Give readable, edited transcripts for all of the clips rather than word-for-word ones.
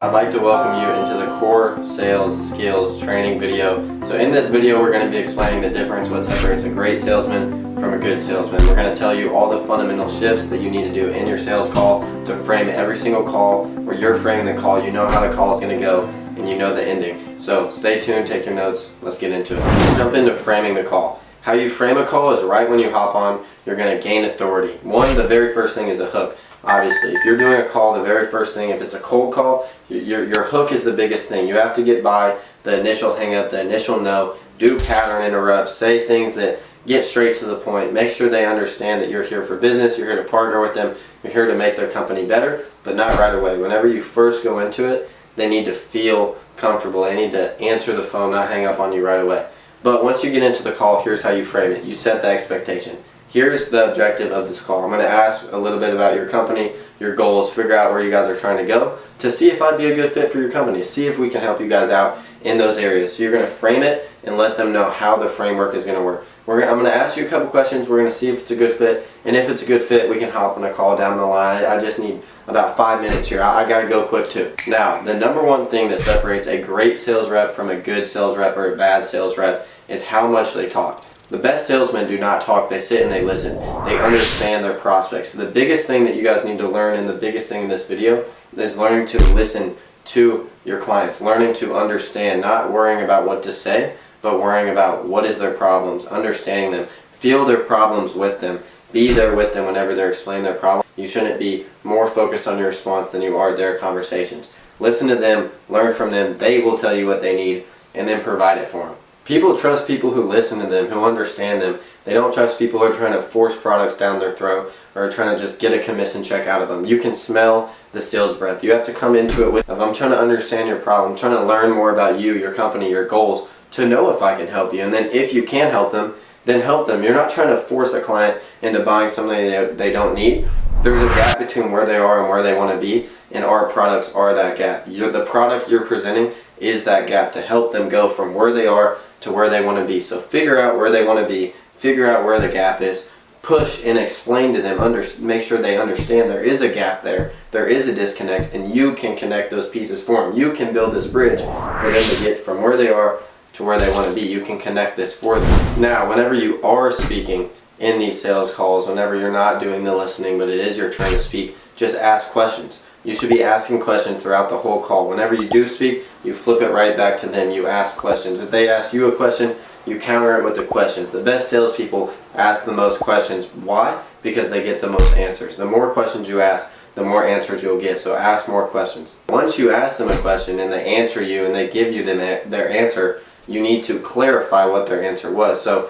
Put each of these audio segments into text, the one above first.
I'd like to welcome you into the core sales skills training video. So in this video we're going to be explaining the difference what separates a great salesman from a good salesman. We're going to tell you all the fundamental shifts that you need to do in your sales call to frame every single call. Where you're framing the call, you know how the call is going to go and you know the ending. So stay tuned, take your notes, let's get into it. Let's jump into framing the call. How you frame a call is right when you hop on, you're going to gain authority. The very first thing is a hook. Obviously, if you're doing a call, the very first thing, if it's a cold call, your hook is the biggest thing. You have to get by the initial hang up, the initial no, do pattern interrupts, say things that get straight to the point, make sure they understand that you're here for business, you're here to partner with them, you're here to make their company better, but not right away. Whenever you first go into it, they need to feel comfortable. They need to answer the phone, not hang up on you right away. But once you get into the call, here's how you frame it. You set the expectation. Here's the objective of this call. I'm going to ask a little bit about your company, your goals, figure out where you guys are trying to go to see if I'd be a good fit for your company, see if we can help you guys out in those areas. So you're going to frame it and let them know how the framework is going to work. I'm going to ask you a couple questions. We're going to see if it's a good fit, and if it's a good fit, we can hop on a call down the line. I just need about 5 minutes here. I got to go quick too. Now, the number one thing that separates a great sales rep from a good sales rep or a bad sales rep is how much they talk. The best salesmen do not talk, they sit and they listen. They understand their prospects. So the biggest thing that you guys need to learn, and the biggest thing in this video, is learning to listen to your clients. Learning to understand, not worrying about what to say, but worrying about what is their problems, understanding them, feel their problems with them, be there with them whenever they're explaining their problem. You shouldn't be more focused on your response than you are their conversations. Listen to them, learn from them, they will tell you what they need, and then provide it for them. People trust people who listen to them, who understand them. They don't trust people who are trying to force products down their throat or are trying to just get a commission check out of them. You can smell the sales breath. You have to come into it with, I'm trying to understand your problem, I'm trying to learn more about you, your company, your goals, to know if I can help you. And then if you can help them, then help them. You're not trying to force a client into buying something they don't need. There's a gap between where they are and where they want to be, and our products are that gap. The product you're presenting is that gap to help them go from where they are to where they want to be. So figure out where they want to be, figure out where the gap is, push and explain to them, make sure they understand there is a gap there is a disconnect, and you can connect those pieces for them. You can build this bridge for them to get from where they are to where they want to be. You can connect this for them. Now, whenever you are speaking in these sales calls, whenever you're not doing the listening, but it is your turn to speak, just ask questions. You should be asking questions throughout the whole call. Whenever you do speak, you flip it right back to them. You ask questions. If they ask you a question, you counter it with the questions. The best salespeople ask the most questions. Why? Because they get the most answers. The more questions you ask, the more answers you'll get. So ask more questions. Once you ask them a question and they answer you and they give you their answer, you need to clarify what their answer was. So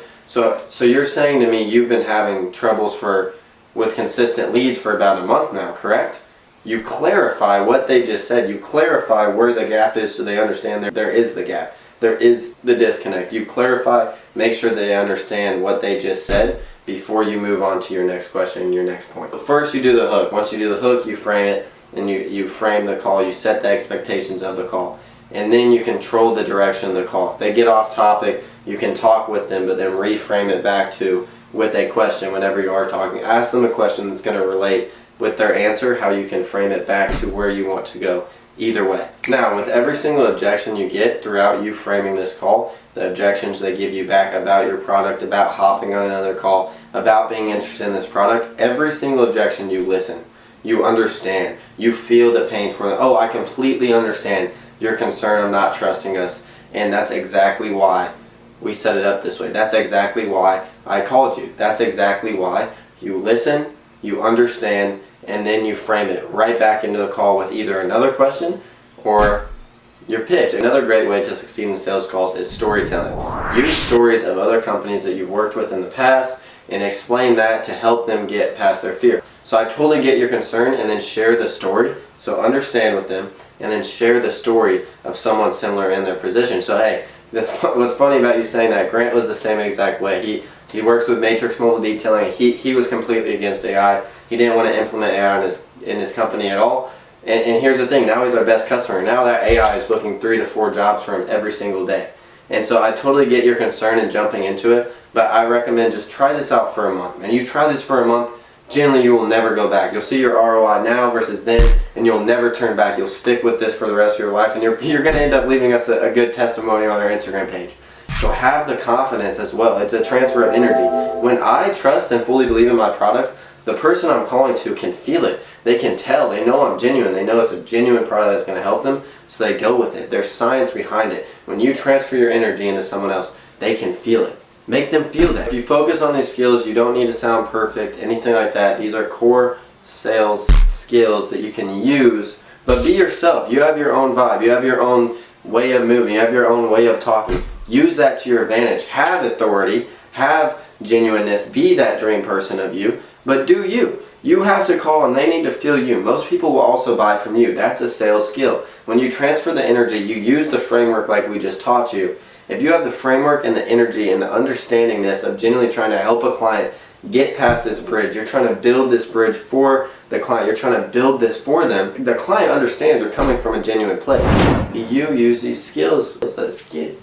you're saying to me you've been having troubles with consistent leads for about a month now, correct? You clarify what they just said. You clarify where the gap is so they understand there is the gap. There is the disconnect. You clarify, make sure they understand what they just said before you move on to your next question and your next point. But first you do the hook. Once you do the hook, you frame it, and you frame the call. You set the expectations of the call. And then you control the direction of the call. If they get off topic, you can talk with them, but then reframe it back to with a question whenever you are talking. Ask them a question that's going to relate with their answer, how you can frame it back to where you want to go, either way. Now, with every single objection you get throughout you framing this call, the objections they give you back about your product, about hopping on another call, about being interested in this product, every single objection you listen, you understand, you feel the pain for them. Oh, I completely understand your concern of not trusting us, and that's exactly why we set it up this way. That's exactly why I called you. That's exactly why you listen, you understand, and then you frame it right back into the call with either another question or your pitch. Another great way to succeed in sales calls is storytelling. Use stories of other companies that you've worked with in the past and explain that to help them get past their fear. So I totally get your concern, and then share the story. So understand with them and then share the story of someone similar in their position. So hey, what's funny about you saying that, Grant was the same exact way. He works with Matrix Mobile Detailing. He was completely against AI. He didn't want to implement AI in his company at all. And here's the thing, now he's our best customer. Now that AI is booking 3 to 4 jobs for him every single day. And so I totally get your concern in jumping into it, but I recommend just try this out for a month. And you try this for a month, generally you will never go back. You'll see your ROI now versus then, and you'll never turn back. You'll stick with this for the rest of your life, and you're going to end up leaving us a good testimonial on our Instagram page. So have the confidence as well. It's a transfer of energy. When I trust and fully believe in my products, the person I'm calling to can feel it. They can tell. They know I'm genuine. They know it's a genuine product that's going to help them, so they go with it. There's science behind it. When you transfer your energy into someone else, they can feel it. Make them feel that. If you focus on these skills, you don't need to sound perfect, anything like that. These are core sales skills that you can use, but be yourself. You have your own vibe. You have your own way of moving. You have your own way of talking. Use that to your advantage. Have authority. Have genuineness. Be that dream person of you, but do you. You have to call and they need to feel you. Most people will also buy from you. That's a sales skill. When you transfer the energy, you use the framework like we just taught you. If you have the framework and the energy and the understandingness of genuinely trying to help a client get past this bridge, you're trying to build this bridge for the client, you're trying to build this for them, the client understands you're coming from a genuine place. You use these skills. Let's get